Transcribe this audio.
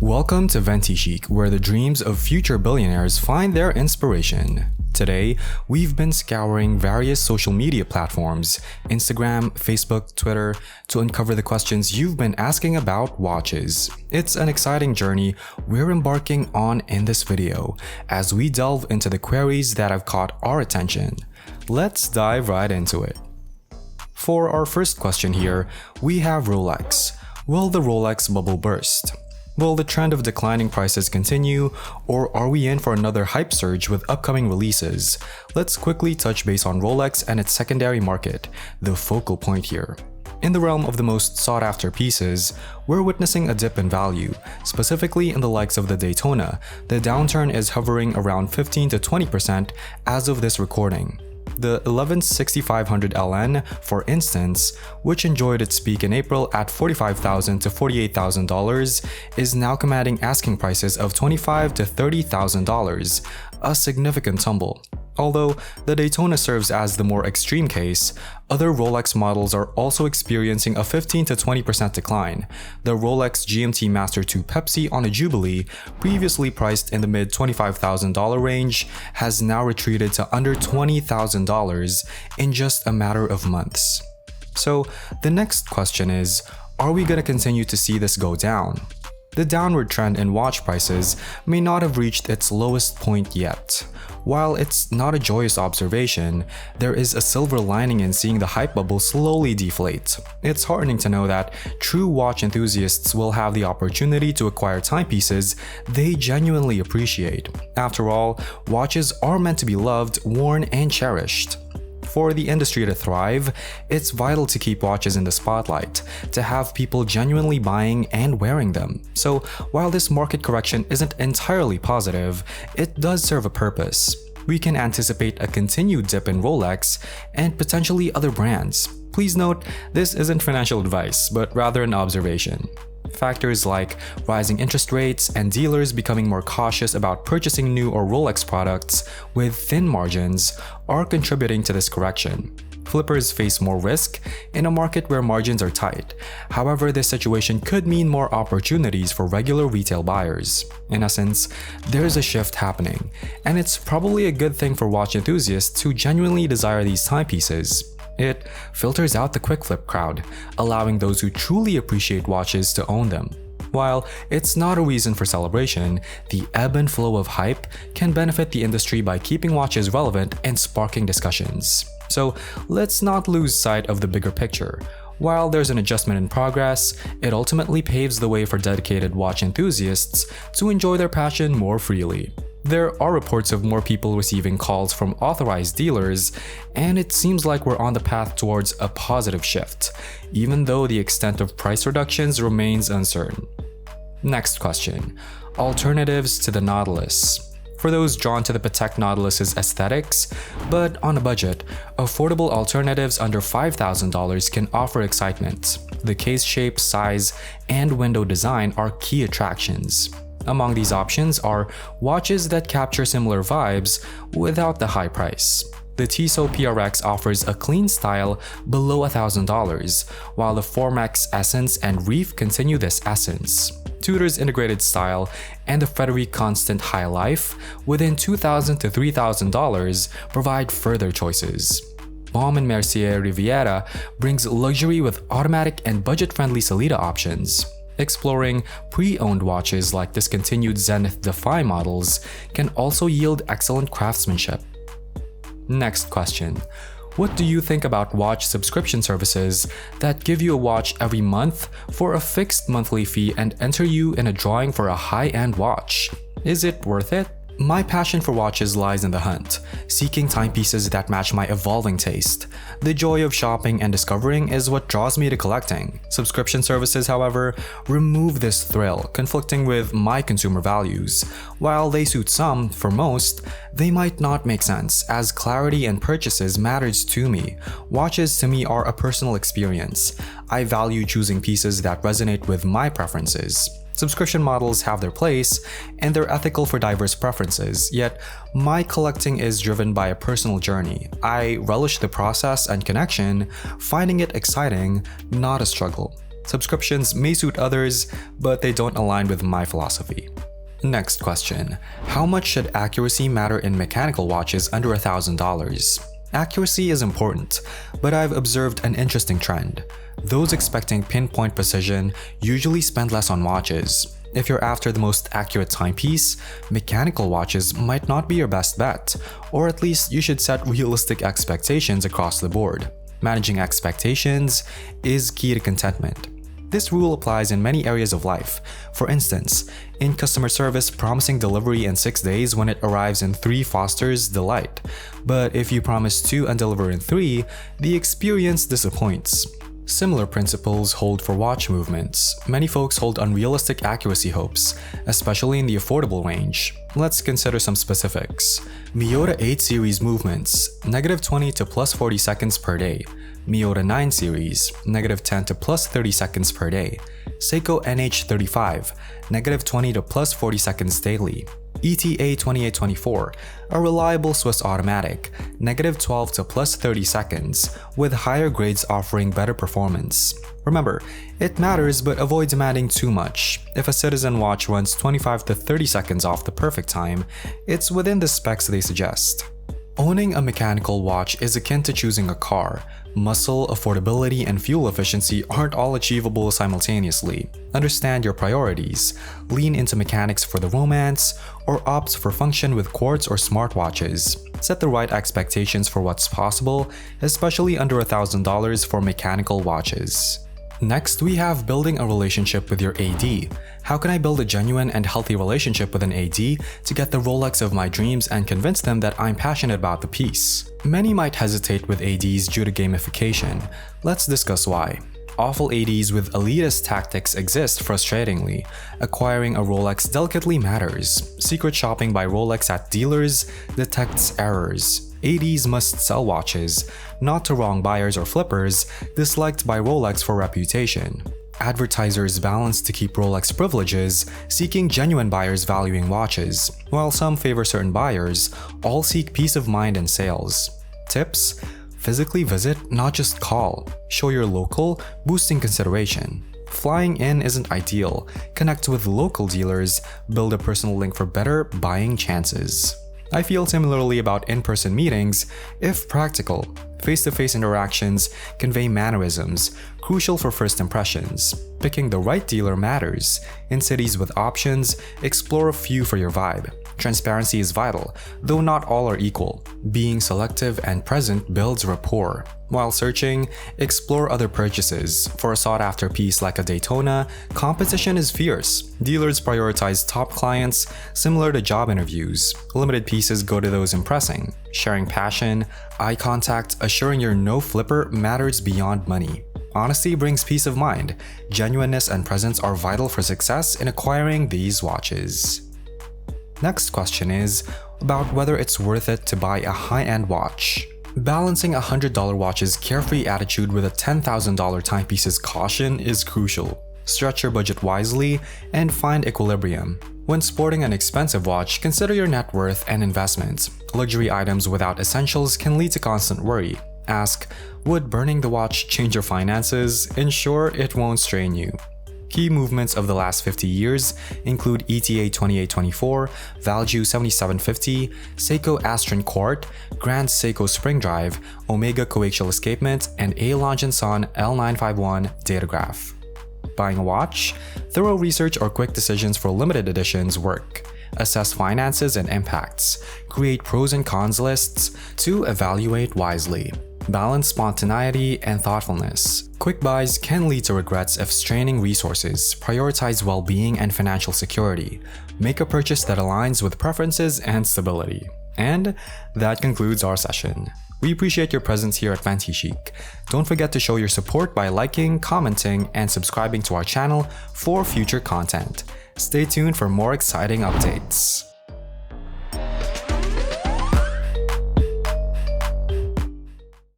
Welcome to Ventichic, where the dreams of future billionaires find their inspiration. Today, we've been scouring various social media platforms, Instagram, Facebook, Twitter, to uncover the questions you've been asking about watches. It's an exciting journey we're embarking on in this video, as we delve into the queries that have caught our attention. Let's dive right into it. For our first question here, we have Rolex. Will the Rolex Bubble Burst? Will the trend of declining prices continue, or are we in for another hype surge with upcoming releases? Let's quickly touch base on Rolex and its secondary market, the focal point here. In the realm of the most sought-after pieces, we're witnessing a dip in value, specifically in the likes of the Daytona. The downturn is hovering around 15 to 20% as of this recording. The 116500 LN, for instance, which enjoyed its peak in April at $45,000 to $48,000, is now commanding asking prices of $25,000 to $30,000, a significant tumble. Although the Daytona serves as the more extreme case, other Rolex models are also experiencing a 15 to 20% decline. The Rolex GMT Master 2 Pepsi on a Jubilee, previously priced in the mid $25,000 range, has now retreated to under $20,000 in just a matter of months. So the next question is, are we going to continue to see this go down? The downward trend in watch prices may not have reached its lowest point yet. While it's not a joyous observation, there is a silver lining in seeing the hype bubble slowly deflate. It's heartening to know that true watch enthusiasts will have the opportunity to acquire timepieces they genuinely appreciate. After all, watches are meant to be loved, worn, and cherished. For the industry to thrive, it's vital to keep watches in the spotlight, to have people genuinely buying and wearing them. So while this market correction isn't entirely positive, it does serve a purpose. We can anticipate a continued dip in Rolex and potentially other brands. Please note, this isn't financial advice, but rather an observation. Factors like rising interest rates and dealers becoming more cautious about purchasing new or Rolex products with thin margins are contributing to this correction. Flippers face more risk in a market where margins are tight. However, this situation could mean more opportunities for regular retail buyers. In essence, there's a shift happening, and it's probably a good thing for watch enthusiasts who genuinely desire these timepieces. It filters out the quick flip crowd, allowing those who truly appreciate watches to own them. While it's not a reason for celebration, the ebb and flow of hype can benefit the industry by keeping watches relevant and sparking discussions. So let's not lose sight of the bigger picture. While there's an adjustment in progress, it ultimately paves the way for dedicated watch enthusiasts to enjoy their passion more freely. There are reports of more people receiving calls from authorized dealers, and it seems like we're on the path towards a positive shift, even though the extent of price reductions remains uncertain. Next question. Alternatives to the Nautilus. For those drawn to the Patek Nautilus's aesthetics, but on a budget, affordable alternatives under $5,000 can offer excitement. The case shape, size, and window design are key attractions. Among these options are watches that capture similar vibes without the high price. The Tissot PRX offers a clean style below $1,000, while the Formex Essence and Reef continue this essence. Tudor's integrated style and the Frederic Constant High Life, within $2,000 to $3,000, provide further choices. Baume & Mercier Riviera brings luxury with automatic and budget-friendly Sellita options. Exploring pre-owned watches like discontinued Zenith Defy models can also yield excellent craftsmanship. Next question. What do you think about watch subscription services that give you a watch every month for a fixed monthly fee and enter you in a drawing for a high-end watch? Is it worth it? My passion for watches lies in the hunt, seeking timepieces that match my evolving taste. The joy of shopping and discovering is what draws me to collecting. Subscription services, however, remove this thrill, conflicting with my consumer values. While they suit some, for most, they might not make sense, as clarity in purchases matters to me. Watches to me are a personal experience. I value choosing pieces that resonate with my preferences. Subscription models have their place, and they're ethical for diverse preferences, yet my collecting is driven by a personal journey. I relish the process and connection, finding it exciting, not a struggle. Subscriptions may suit others, but they don't align with my philosophy. Next question. How much should accuracy matter in mechanical watches under $1,000? Accuracy is important, but I've observed an interesting trend. Those expecting pinpoint precision usually spend less on watches. If you're after the most accurate timepiece, mechanical watches might not be your best bet, or at least you should set realistic expectations across the board. Managing expectations is key to contentment. This rule applies in many areas of life. For instance, in customer service, promising delivery in 6 days when it arrives in 3 fosters delight. But if you promise 2 and deliver in 3, the experience disappoints. Similar principles hold for watch movements. Many folks hold unrealistic accuracy hopes, especially in the affordable range. Let's consider some specifics. Miyota 8 series movements, -20 to +40 seconds per day. Miyota 9 series, -10 to +30 seconds per day. Seiko NH35, -20 to +40 seconds daily. ETA 2824, a reliable Swiss automatic, -12 to +30 seconds, with higher grades offering better performance. Remember, it matters, but avoid demanding too much. If a Citizen watch runs 25 to 30 seconds off the perfect time, it's within the specs they suggest. Owning a mechanical watch is akin to choosing a car. Muscle, affordability, and fuel efficiency aren't all achievable simultaneously. Understand your priorities. Lean into mechanics for the romance, or opt for function with quartz or smartwatches. Set the right expectations for what's possible, especially under $1,000 for mechanical watches. Next, we have building a relationship with your AD. How can I build a genuine and healthy relationship with an AD to get the Rolex of my dreams and convince them that I'm passionate about the piece? Many might hesitate with ADs due to gamification. Let's discuss why. Awful ADs with elitist tactics exist frustratingly. Acquiring a Rolex delicately matters. Secret shopping by Rolex at dealers detects errors. ADs must sell watches, not to wrong buyers or flippers, disliked by Rolex for reputation. Advertisers balance to keep Rolex privileges, seeking genuine buyers valuing watches. While some favor certain buyers, all seek peace of mind and sales. Tips: physically visit, not just call. Show you're local, boosting consideration. Flying in isn't ideal. Connect with local dealers, build a personal link for better buying chances. I feel similarly about in-person meetings, if practical. Face-to-face interactions convey mannerisms, crucial for first impressions. Picking the right dealer matters. In cities with options, explore a few for your vibe. Transparency is vital, though not all are equal. Being selective and present builds rapport. While searching, explore other purchases. For a sought-after piece like a Daytona, competition is fierce. Dealers prioritize top clients, similar to job interviews. Limited pieces go to those impressing. Sharing passion, eye contact, assuring you're no flipper matters beyond money. Honesty brings peace of mind. Genuineness and presence are vital for success in acquiring these watches. Next question is about whether it's worth it to buy a high-end watch. Balancing a $100 watch's carefree attitude with a $10,000 timepiece's caution is crucial. Stretch your budget wisely and find equilibrium. When sporting an expensive watch, consider your net worth and investments. Luxury items without essentials can lead to constant worry. Ask, would burning the watch change your finances? Ensure it won't strain you. Key movements of the last 50 years include ETA 2824, Value 7750, Seiko Astron Quart, Grand Seiko Spring Drive, Omega Coaxial Escapement, and A. Lange & Son L951 Datograph. Buying a watch? Thorough research or quick decisions for limited editions work. Assess finances and impacts. Create pros and cons lists to evaluate wisely. Balance spontaneity and thoughtfulness. Quick buys can lead to regrets if straining resources. Prioritize well-being and financial security. Make a purchase that aligns with preferences and stability. And that concludes our session. We appreciate your presence here at Ventichic. Don't forget to show your support by liking, commenting, and subscribing to our channel for future content. Stay tuned for more exciting updates.